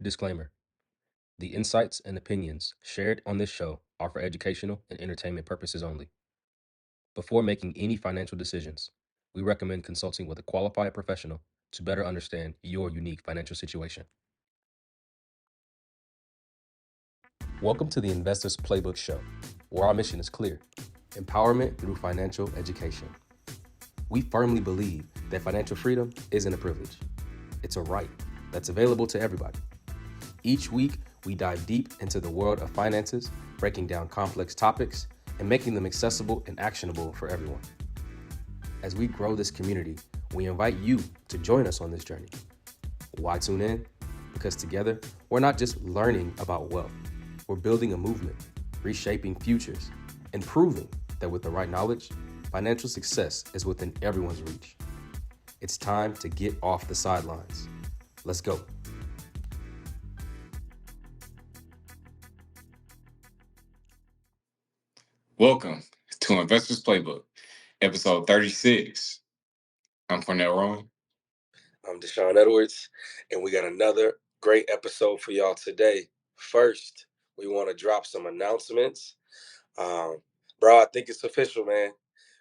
Disclaimer: the insights and opinions shared on this show are for educational and entertainment purposes only. Before making any financial decisions, we recommend consulting with a qualified professional to better understand your unique financial situation. Welcome to the Investors Playbook Show, where our mission is clear: empowerment through financial education. We firmly believe that financial freedom isn't a privilege, it's a right that's available to everybody. Each week, we dive deep into the world of finances, breaking down complex topics and making them accessible and actionable for everyone. As we grow this community, we invite you to join us on this journey. Why tune in? Because together, we're not just learning about wealth, we're building a movement, reshaping futures, and proving that with the right knowledge, financial success is within everyone's reach. It's time to get off the sidelines. Let's go. Welcome to Investors Playbook, episode 36. I'm Cornell Rowan. I'm Deshaun Edwards, and we got another great episode for y'all today. First, we want to drop some announcements. Bro, I think it's official, man.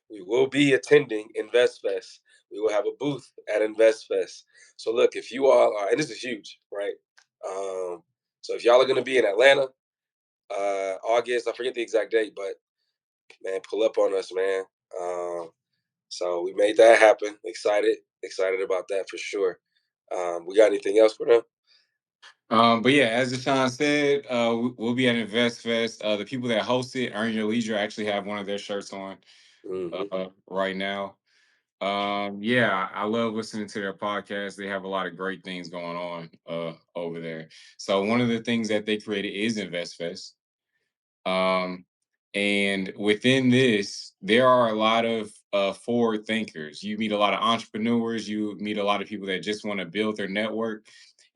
We will be attending InvestFest. We will have a booth at InvestFest. So look, if you all are, and this is huge, right? So if y'all are going to be in Atlanta, August, I forget the exact date, but man, pull up on us, man. So we made that happen. Excited about that for sure. We got anything else for them? But yeah, as Deshaun said, we'll be at InvestFest. The people that host it, Earn Your Leisure, actually have one of their shirts on right now. Yeah, I love listening to their podcast. They have a lot of great things going on over there. So one of the things that they created is InvestFest. And within this, there are a lot of forward thinkers. You meet a lot of entrepreneurs. You meet a lot of people that just want to build their network,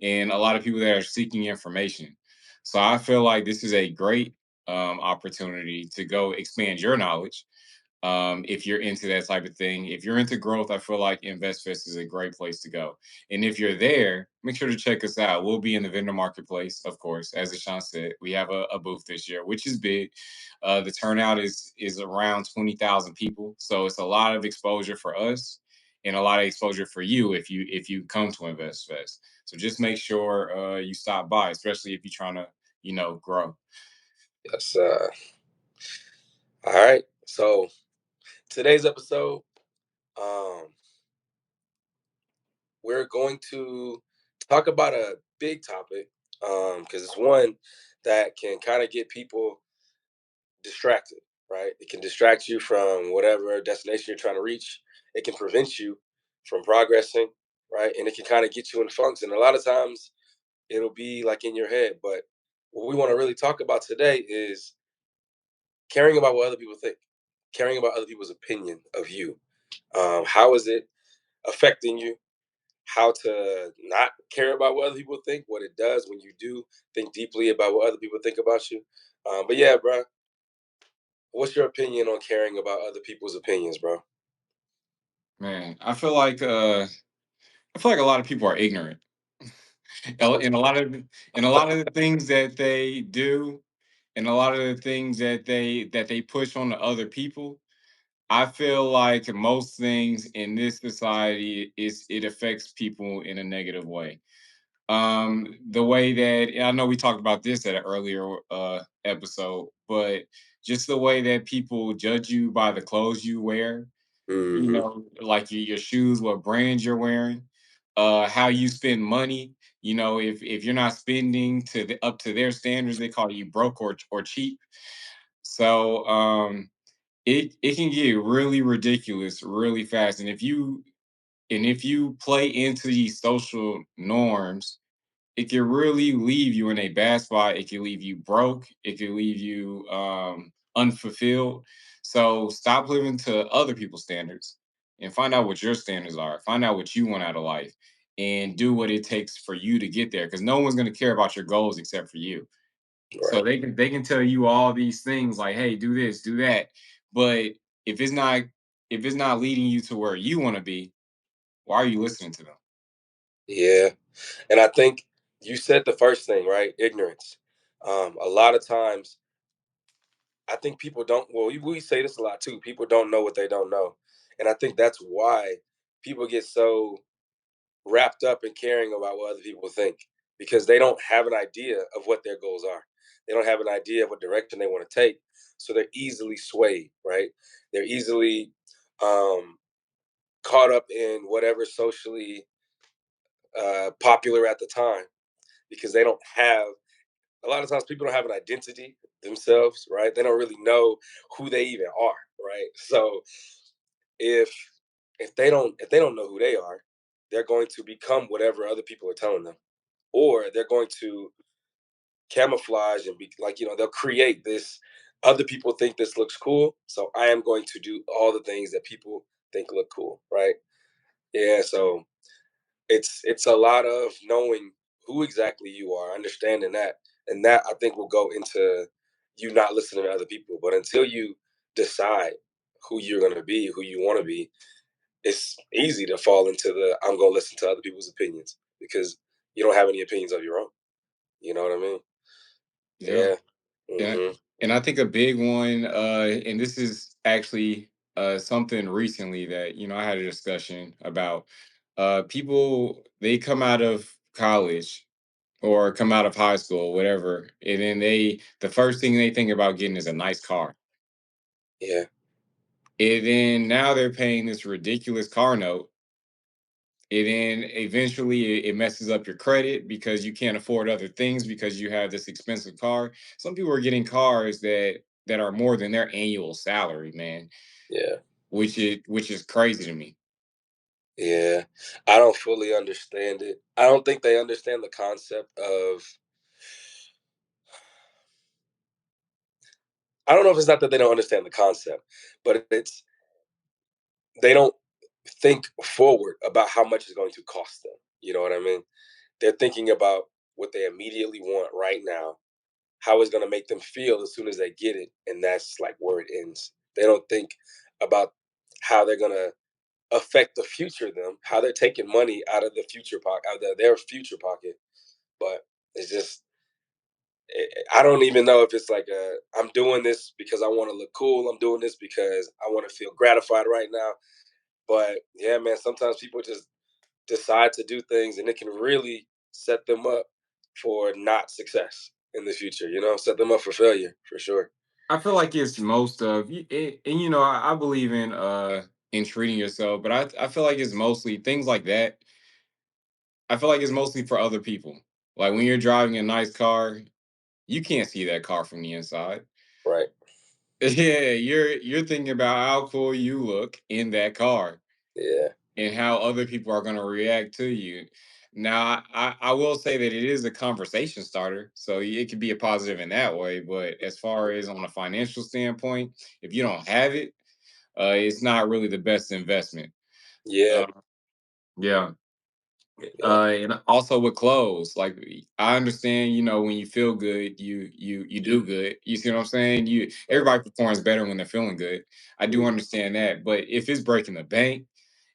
and a lot of people that are seeking information. So I feel like this is a great opportunity to go expand your knowledge. If you're into that type of thing, if you're into growth, I feel like InvestFest is a great place to go. And if you're there, make sure to check us out. We'll be in the vendor marketplace, of course. As Deshaun said, we have a booth this year, which is big. The turnout is around 20,000 people, so it's a lot of exposure for us and a lot of exposure for you if you come to InvestFest. So just make sure you stop by, especially if you're trying to grow. Yes. All right. So today's episode, um, we're going to talk about a big topic because it's one that can kind of get people distracted, right? It can distract you from whatever destination you're trying to reach. It can prevent you from progressing, right? And it can kind of get you in funks. And a lot of times it'll be like in your head. But what we want to really talk about today is caring about what other people think, caring about other people's opinion of you. How is it affecting you? How to not care about what other people think, what it does when you do think deeply about what other people think about you. But yeah, bro, what's your opinion on caring about other people's opinions, bro? Man, I feel like a lot of people are ignorant. In a lot of the things that they do, and a lot of the things that they push on to other people. I feel like most things in this society is it affects people in a negative way. The way that I know we talked about this at an earlier episode, but just the way that people judge you by the clothes you wear, Mm-hmm. like your shoes, what brands you're wearing, how you spend money. If you're not spending up to their standards, they call you broke or cheap. So it can get really ridiculous really fast. And if you play into these social norms, it can really leave you in a bad spot. It can leave you broke. It can leave you unfulfilled. So stop living to other people's standards and find out what your standards are. Find out what you want out of life and do what it takes for you to get there. Because no one's going to care about your goals except for you. So Right. they can tell you all these things like, hey, do this, do that. But if it's not if it's not leading you to where you want to be, why are you listening to them? Yeah. And I think You said the first thing, right? Ignorance. A lot of times, I think people don't. Well, we say this a lot too. People don't know what they don't know, and I think that's why people get so wrapped up in caring about what other people think because they don't have an idea of what their goals are. They don't have an idea of what direction they want to take, so they're easily swayed. Right? They're easily um, caught up in whatever socially popular at the time because they don't have a lot of times people don't have an identity themselves, right? They don't really know who they even are, right? So if if they don't know who they are, they're going to become whatever other people are telling them, or they're going to camouflage and be like, they'll create this. Other people think this looks cool, so I am going to do all the things that people think look cool, right? Yeah, so it's a lot of knowing who exactly you are, understanding that, and that I think will go into you not listening to other people. But until you decide who you're going to be, who you want to be, it's easy to fall into the I'm going to listen to other people's opinions because you don't have any opinions of your own. You know what I mean? Yeah. Yeah. Yeah. Hmm. And I think a big one, and this is actually something recently that, I had a discussion about. People, they come out of college or come out of high school, whatever, and then the first thing they think about getting is a nice car. Yeah. And then now they're paying this ridiculous car note. And then eventually it messes up your credit because you can't afford other things because you have this expensive car. Some people are getting cars that are more than their annual salary, man, Yeah. which is crazy to me. Yeah. I don't fully understand it. I don't think they understand the concept of. I don't know if it's not that they don't understand the concept, but it's they don't think forward about how much it's going to cost them. You know what I mean? They're thinking about what they immediately want right now, how it's going to make them feel as soon as they get it, and that's like where it ends. They don't think about how they're going to affect the future them, how they're taking money out of the future pocket, out of their future pocket. But it's just I don't even know if it's like I'm doing this because I want to look cool. I'm doing this because I want to feel gratified right now. But yeah, man, sometimes people just decide to do things and it can really set them up for not success in the future, set them up for failure for sure. I feel like it's most of and I believe in treating yourself, but I feel like it's mostly things like that. I feel like it's mostly for other people. Like when you're driving a nice car, you can't see that car from the inside. Right. Yeah, you're thinking about how cool you look in that car Yeah. and how other people are going to react to you. Now, I will say that it is a conversation starter, so it could be a positive in that way. But as far as on a financial standpoint, if you don't have it, it's not really the best investment. Yeah. Uh, yeah. Yeah. And also with clothes, like I understand, when you feel good, you do good. You see what I'm saying? Right. Everybody performs better when they're feeling good. I do Mhm. understand that, but if it's breaking the bank,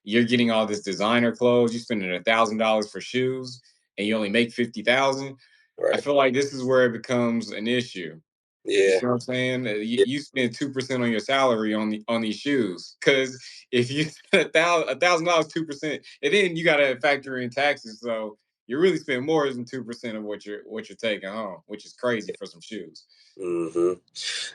you're getting all this designer clothes, you're spending $1,000 for shoes, and you only make 50,000. I Right. feel like this is where it becomes an issue. You Yeah. see what I'm saying? Yeah. You spend 2% on your salary on these shoes. Because if you spend $1,000, 2%, and then you got to factor in taxes, so you really spend more than 2% of what you're taking home, which is crazy for some shoes. Hmm.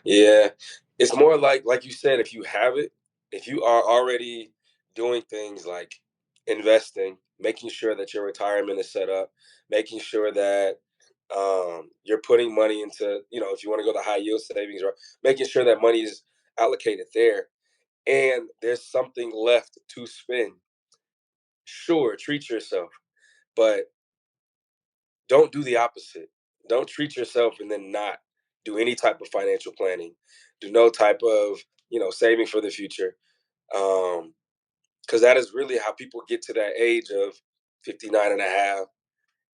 Yeah, it's more like you said, if you have it, if you are already doing things like investing, making sure that your retirement is set up, making sure that you're putting money into, if you want to go the high yield savings, or making sure that money is allocated there, and there's something left to spend. Sure, treat yourself, but don't do the opposite. Don't treat yourself and then not do any type of financial planning. Do no type of, saving for the future. Because that is really how people get to that age of 59 and a half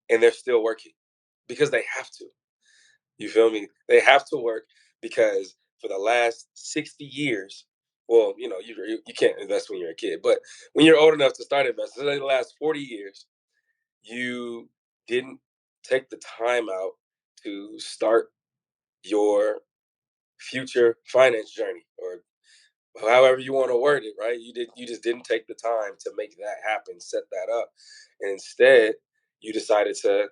and they're still working because they have to. You feel me? They have to work because for the last 60 years, well, you can't invest when you're a kid, but when you're old enough to start investing, in the last 40 years, you didn't take the time out to start your future finance journey, or however you want to word it, right? You just didn't take the time to make that happen, set that up. And instead, you decided to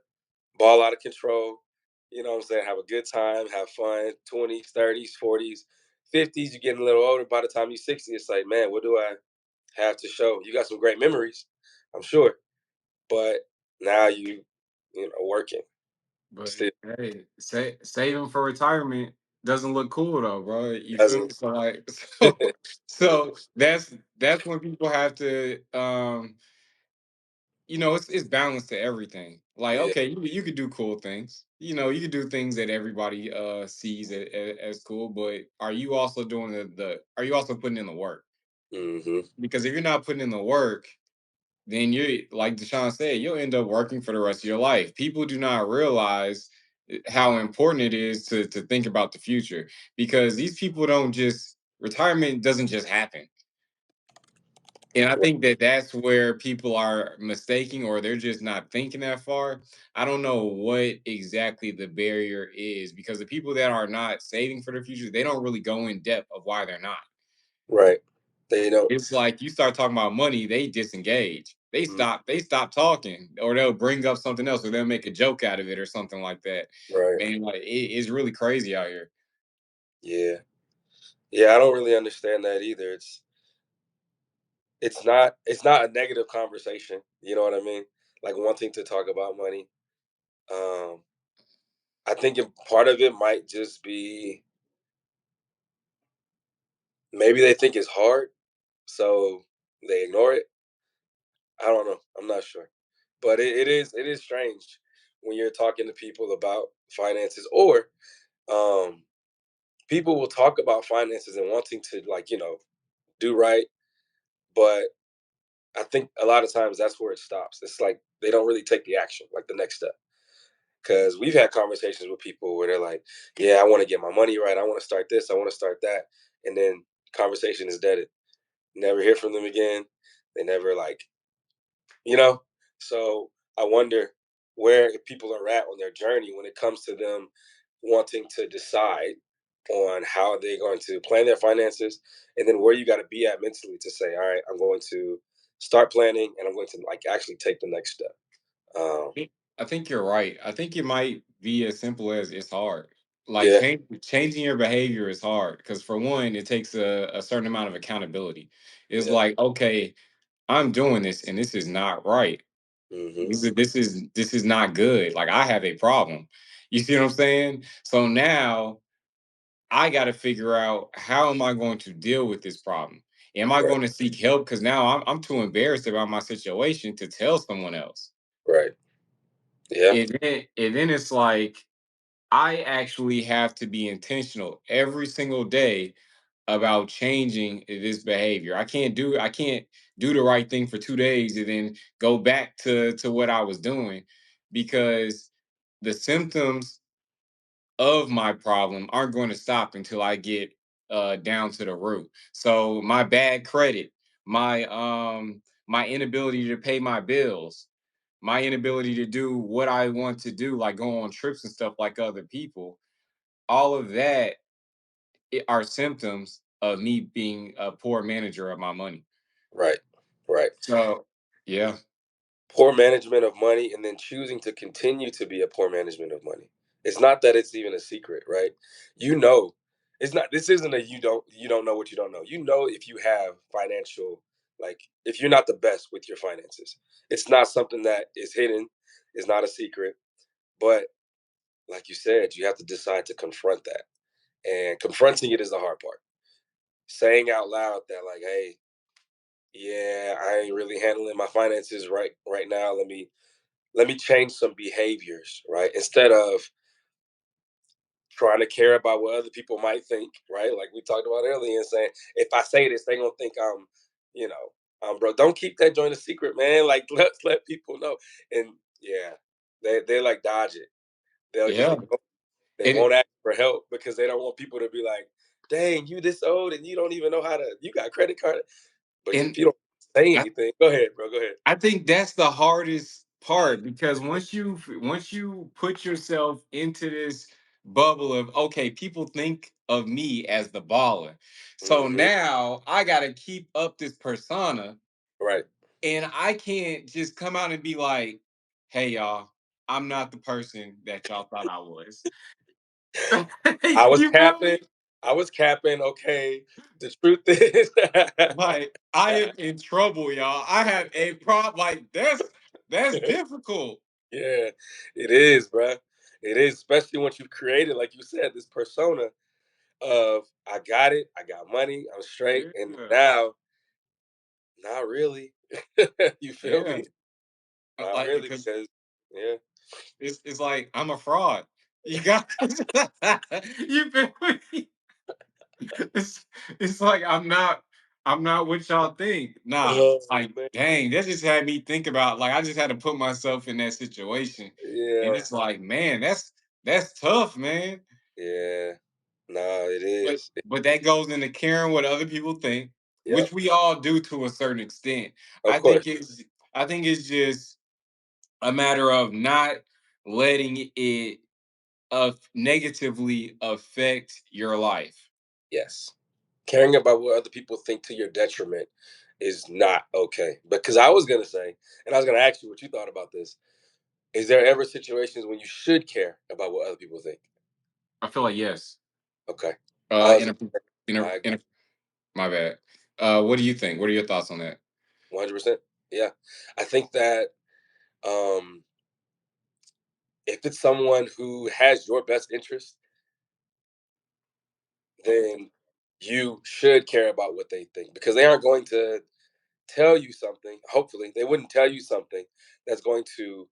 ball out of control, you know what I'm saying, have a good time, have fun, 20s, 30s, 40s, 50s, you're getting a little older. By the time you're 60, it's like, man, what do I have to show? You got some great memories, I'm sure, but now working But still hey, saving for retirement doesn't look cool though, bro. You feel me? doesn't. So like, so that's when people have to, it's balance to everything. Like, Yeah. okay, you could do cool things. You could do things that everybody sees as cool, but are you also doing are you also putting in the work? Hmm. Because if you're not putting in the work, then you're like Deshaun said, you'll end up working for the rest of your life. People do not realize how important it is to think about the future, because these people don't just retirement doesn't just happen. And I think that that's where people are mistaking, or they're just not thinking that far. I don't know what exactly the barrier is, because the people that are not saving for the future, they don't really go in depth of why they're not. Right. They don't. It's like you start talking about money, they disengage. They Mm. stop talking, or they'll bring up something else, or they'll make a joke out of it or something like that. Right. Man, like it's really crazy out here. Yeah. Yeah, I don't really understand that either. It's not a negative conversation. You know what I mean? Like wanting to talk about money. Um, I think part of it might just be maybe they think it's hard, so they ignore it. I don't know. I'm not sure, but it is strange when you're talking to people about finances, or um, people will talk about finances and wanting to, like, do right, but I think a lot of times that's where it stops. It's like they don't really take the action, like the next step. Because we've had conversations with people where they're like, "Yeah, I want to get my money right. I want to start this. I want to start that," and then conversation is dead. Never hear from them again. They never, like, you know. So I wonder where people are at on their journey when it comes to them wanting to decide on how they're going to plan their finances, and then where you got to be at mentally to say, all right, I'm going to start planning, and I'm going to, like, actually take the next step. Um, I think you're right. I think it might be as simple as it's hard. Like yeah. changing your behavior is hard, because for one, it takes a certain amount of accountability. It's Yeah. like, okay, I'm doing this and this is not right. Hmm. This is not good. Like I have a problem. You see what I'm saying? So now I got to figure out, how am I going to deal with this problem? Am I Right. going to seek help? Because now I'm too embarrassed about my situation to tell someone else. Right. Yeah. And then it's like, I actually have to be intentional every single day about changing this behavior. I can't do the right thing for 2 days and then go back to what I was doing, because the symptoms of my problem aren't going to stop until I get down to the root. So my bad credit, my inability to pay my bills, my inability to do what I want to do, like go on trips and stuff like other people, all of that are symptoms of me being a poor manager of my money. Right. Right. So, yeah, Poor management of money, and then choosing to continue to be a poor management of money. It's not that it's even a secret, right? You know, it's not. This isn't a you don't know what you don't know. You know, if you have financial, like, if you're not the best with your finances, it's not something that is hidden. It's not a secret. But like you said, you have to decide to confront that, and confronting it is the hard part. Saying out loud that, like, hey, yeah, I ain't really handling my finances right now. Let me change some behaviors, right? Instead of trying to care about what other people might think, right? Like we talked about earlier, and saying, if I say this, they gonna think you know, bro. Don't keep that joint a secret, man. Like, let people know. And yeah, they like dodge it. They'll just yeah. ignore. They And won't ask for help because they don't want people to be like, dang, you this old and you don't even know how to. You got credit card, but if and you don't say I, anything, go ahead, bro. Go ahead. I think that's the hardest. part because once you put yourself into this bubble of okay, people think of me as the baller. So Hmm. now I gotta keep up this persona Right. and I can't just come out and be like, hey y'all, I'm not the person that y'all thought I was. I was You feel capping. me? I was capping. Okay. The truth is, Like I am in trouble, y'all. I have a problem. Like that's difficult. yeah, it is, bruh. It is, especially once you've created, like you said, this persona of I got it, I got money, I'm straight, and Yeah, now not really. You feel yeah. me? Not Like really, because because yeah, it's like I'm a fraud. You got you feel me? It's it's like I'm not what y'all think. Nah, oh like man, dang, that just had me think about like I just had to put myself in that situation. And yeah, it's like, man, that's tough, man. yeah. Nah, it But is. but that goes into caring what other people think, Yep, which we all do to a certain extent. of I think course. it's I think it's just a matter of not letting it negatively affect your life. Yes, caring about what other people think to your detriment is not okay. Because I was gonna say, and I was gonna ask you what you thought about this. Is there ever situations when you should care about what other people think? I feel like yes. Okay. I was In a in a I in agree. a my bad. What do you think? What are your thoughts on that? 100%. Yeah. I think that um if it's someone who has your best interest, then you should care about what they think because they aren't going to tell you something. Hopefully, they wouldn't tell you something that's going to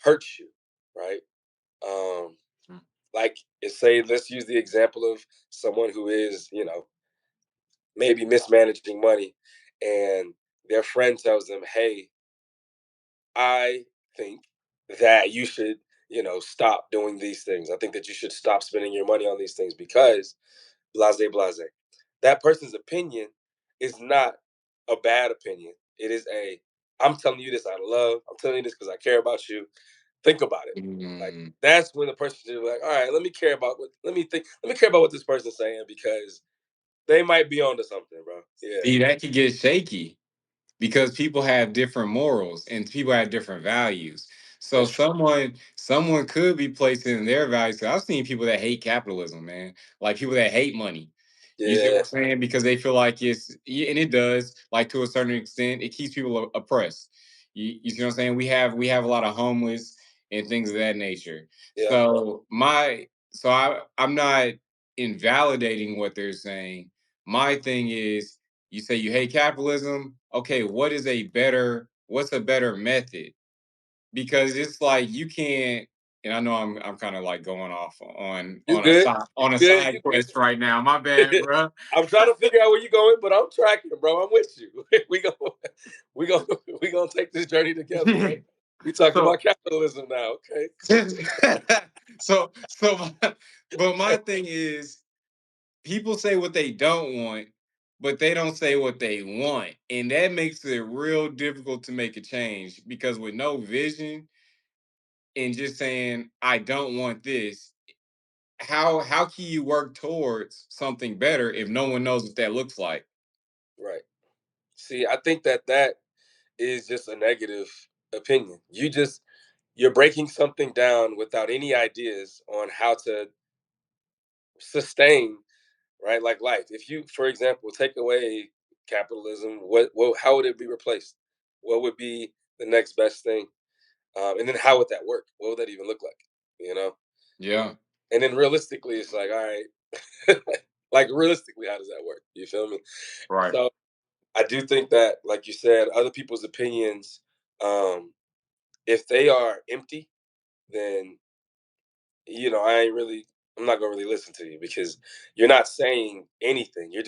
hurt you, right? Um Mm. like say let's use the example of someone who is, maybe mismanaging money and their friend tells them, "Hey, I think that you should, stop doing these things. I think that you should stop spending your money on these things because blase blase." That person's opinion is not a bad opinion. It is a I'm telling you this out of love. I'm telling you this because I care about you. Think about it. Like Mm. that's when the person should be like, all right, let me care about what this person's saying because they might be onto something, bro. Yeah. See, that could get shaky because people have different morals and people have different values. So That's true. someone could be placing their values. 'Cause I've seen people that hate capitalism, man. Like people that hate money. You see what Yeah. I'm saying? Because they feel like and it does, like to a certain extent, it keeps people oppressed. You see what I'm saying? We have a lot of homeless and things of that nature. Yeah. I'm not invalidating what they're saying. My thing is you say you hate capitalism. Okay, what's a better method? Because it's like you can't, and I know I'm kind of like going off You good. You on a good. side You quest right now. My bad, good. bro. I'm trying to figure out where you're going, but I'm tracking, bro. I'm with you. we gonna we gonna we gonna take this journey together, bro. We talking so about capitalism now. Okay, cool. so but my thing is people say what they don't want, but they don't say what they want. And that makes it real difficult to make a change because with no vision and just saying, I don't want this, how can you work towards something better if no one knows what that looks like? Right. See, I think that is just a negative opinion. You're breaking something down without any ideas on how to sustain, right? Like life. If you, for example, take away capitalism, how would it be replaced? What would be the next best thing? And then how would that work? What would that even look like? You know? Yeah, And then realistically, it's like, all right, like realistically, how does that work? You feel me? right. So I do think that, like you said, other people's opinions, um, if they are empty, then I'm not gonna really listen to you because you're not saying anything. You're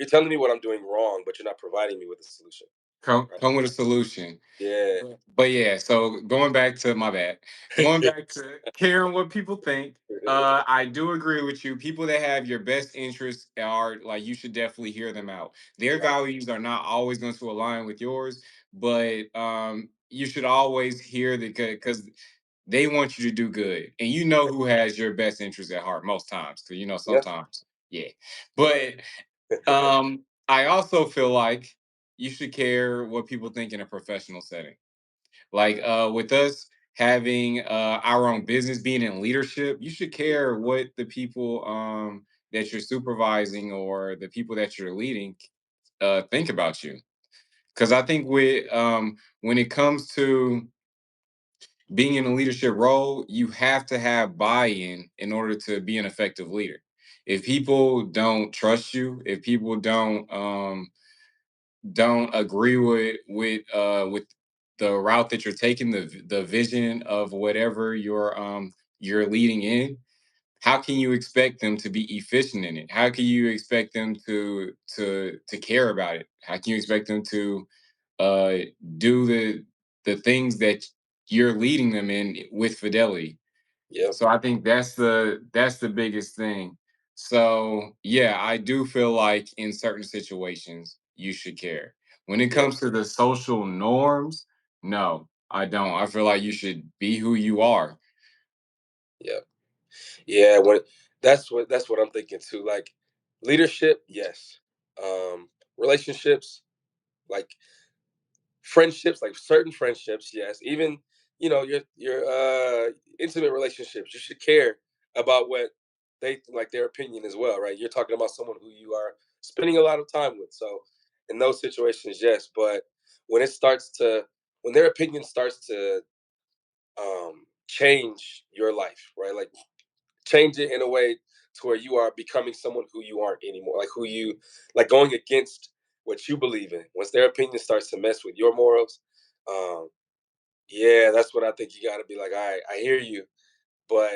telling me what I'm doing wrong, but you're not providing me with a solution. Right? Come with a solution. Yeah. But yeah, so going back to my bad, going back to caring what people think. I do agree with you. People that have your best interests are like you should definitely hear them out. Their Right. values are not always going to align with yours, but you should always hear the because they want you to do good, and you know who has your best interest at heart most times. Because Yeah. sometimes, yeah. But I also feel like you should care what people think in a professional setting. Like with us having our own business, being in leadership, you should care what the people that you're supervising or the people that you're leading think about you. Because I think when it comes to being in a leadership role, you have to have buy-in in order to be an effective leader. If people don't trust you, if people don't agree with the route that you're taking, the vision of whatever you're leading in, how can you expect them to be efficient in it? How can you expect them to care about it? How can you expect them to uh, do the things that you're leading them in with fidelity? Yep. So I think that's the biggest thing. So yeah, I do feel like in certain situations you should care. When it Yep. comes to the social norms, no, I don't. I feel like you should be who you are. Yep. Yeah. That's what I'm thinking too. Like leadership, yes. Relationships, like friendships, like certain friendships, yes. Even your intimate relationships, you should care about what they like their opinion as well, right? You're talking about someone who you are spending a lot of time with. So in those situations, yes. But when it starts to when their opinion starts to change your life, right? Like change it in a way to where you are becoming someone who you aren't anymore, like who you like going against what you believe in. Once their opinion starts to mess with your morals, um, yeah, that's what I think you got to be like. All right, I hear you, but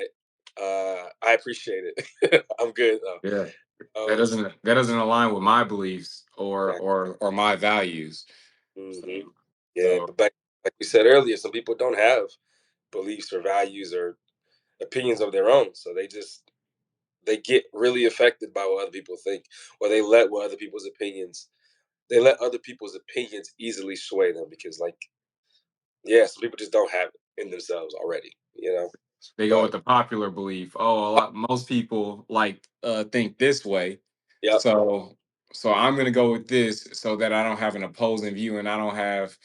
I appreciate it. I'm good though. Yeah. That Um, doesn't align with my beliefs or yeah, or my values. So hmm yeah, so but like we said earlier, some people don't have beliefs or values or opinions of their own, so they get really affected by what other people think, or they let other people's opinions easily sway them because, like, yeah, some people just don't have it in themselves already. they go But with the popular belief. Oh, most people like think this way. yep, So so I'm gonna go with this so that I don't have an opposing view and I don't have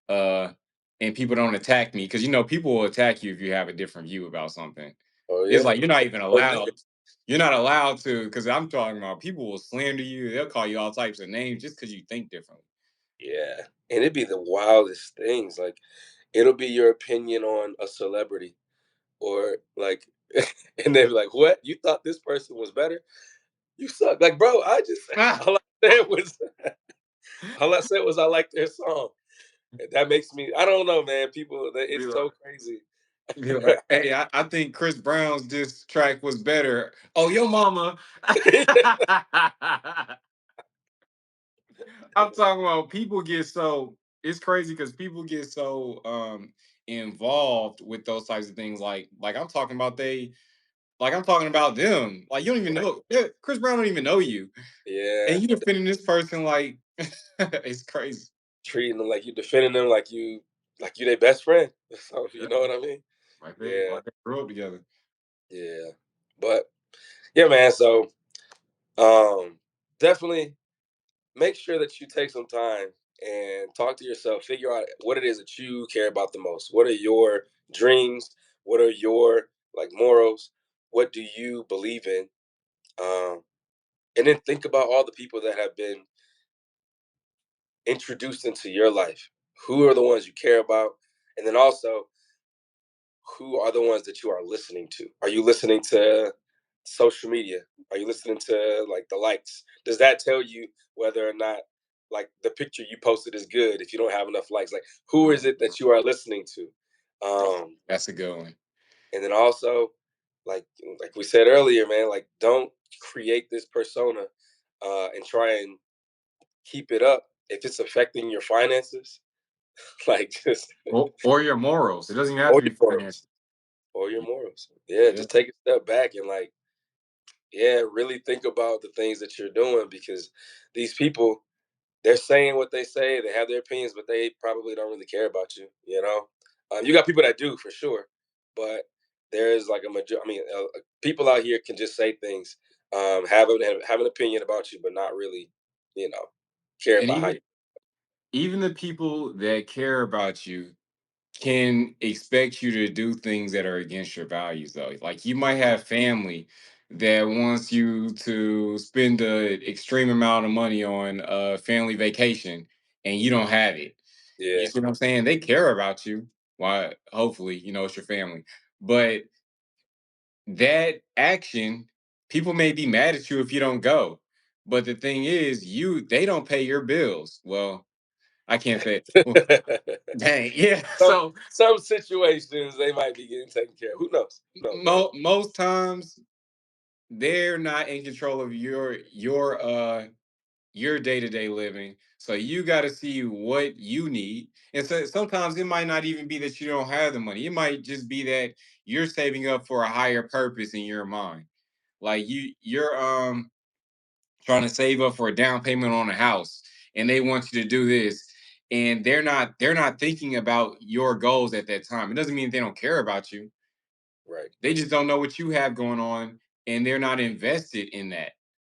uh and people don't attack me because people will attack you if you have a different view about something. oh It's yeah, like you're not even oh yeah, allowed. You're not allowed to because I'm talking about people will slander you. They'll call you all types of names just because you think differently. yeah, and it'd be the wildest things. Like, it'll be your opinion on a celebrity, or like, and they'll be like, "What? You thought this person was better? You suck!" Like, bro, I just Ah, all I said was all I said was I like their song. That makes me. I don't know, man. People, be it's like, so crazy. be like, hey, I think Chris Brown's diss track was better. Oh, your mama. I'm talking about people get so it's crazy because people get so involved with those types of things. Like I'm talking about them. Like you don't even Right. know yeah, Chris Brown don't even know you. Yeah, And you defending this person like it's crazy. treating them like you defending them like you their best friend. So you Yeah. know what I mean? Yeah, Like they grew up together. yeah. But yeah, man. So um, definitely make sure that you take some time and talk to yourself. Figure out what it is that you care about the most. What are your dreams? What are your like morals? What do you believe in? Um, and then think about all the people that have been introduced into your life. Who are the ones you care about? And then also, who are the ones that you are listening to? Are you listening to social media? Are you listening to like the likes? Does that tell you whether or not like the picture you posted is good if you don't have enough likes? Like, who is it Mhm. that you are listening to? Oh, Um, that's a good one. and then also, like we said earlier, man, like don't create this persona and try and keep it up if it's affecting your finances. Like just Or your morals. It doesn't even have or to your be morals. financial. Or your morals. Yeah, Yeah. just take a step back and like, yeah, really think about the things that you're doing because these people, they're saying what they say. They have their opinions, but they probably don't really care about you. You got people that do for sure, but there's like a major. I mean, people out here can just say things, have an opinion about you, but not really, you know, care And about how you. even the people that care about you can expect you to do things that are against your values though. Like you might have family that wants you to spend an extreme amount of money on a family vacation and you don't have it. You Yeah. see what I'm saying? They care about you. Why hopefully, it's your family. But that action, people may be mad at you if you don't go. But the thing is, they don't pay your bills. Well, I can't say dang, yeah. some So some situations they might be getting taken care of. Who knows? Who knows, man? most times they're not in control of your day-to-day living. So you got to see what you need. And so sometimes it might not even be that you don't have the money. It might just be that you're saving up for a higher purpose in your mind. Like you're trying to save up for a down payment on a house and they want you to do this and they're not thinking about your goals at that time. It doesn't mean they don't care about you. Right. They just don't know what you have going on and they're not invested in that.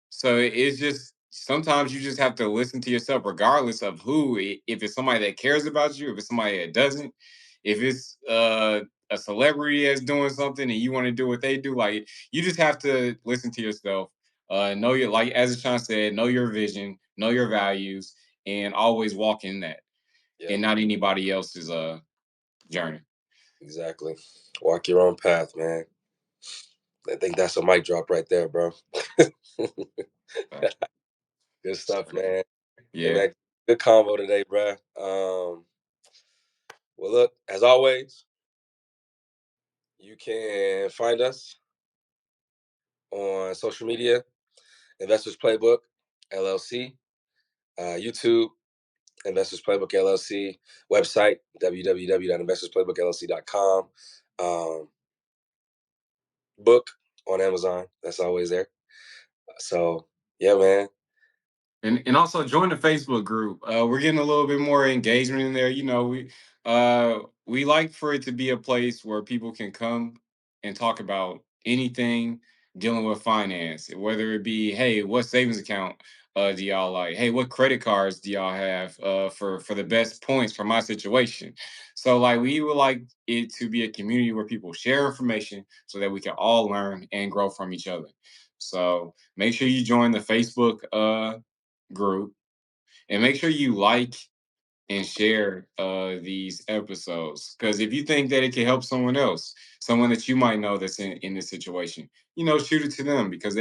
So it's just sometimes you just have to listen to yourself, regardless of if it's somebody that cares about you, if it's somebody that doesn't, if it's a celebrity that's doing something and you want to do what they do. Like you just have to listen to yourself. Know your, like as Sean said, know your vision, know your values, and always walk in that Yeah. and not anybody else's journey. Exactly. Walk your own path, man. I think that's a mic drop right there, bro. So, Good stuff, man. Hey, yeah. man. Good convo today, bro. Well, look, as always, you can find us on social media, Investors Playbook LLC, YouTube, Investors Playbook LLC, website, www.investorsplaybookllc.com, book on Amazon. That's always there. So, yeah, man. And also join the Facebook group. We're getting a little bit more engagement in there. We like for it to be a place where people can come and talk about anything dealing with finance, whether it be, hey, what savings account do y'all like? Hey, what credit cards do y'all have for the best points for my situation? So like we would like it to be a community where people share information so that we can all learn and grow from each other. So make sure you join the Facebook group and make sure you like and share these episodes, because if you think that it can help someone else, someone that you might know that's in this situation, shoot it to them because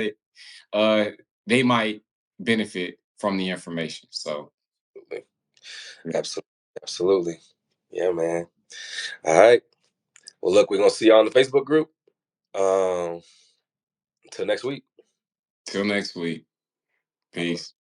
uh they might benefit from the information. So Absolutely. yeah. Absolutely. Absolutely. Yeah, man. All right. Well, look, we're going to see you on the Facebook group. Until next week. Till next week. All right. Peace.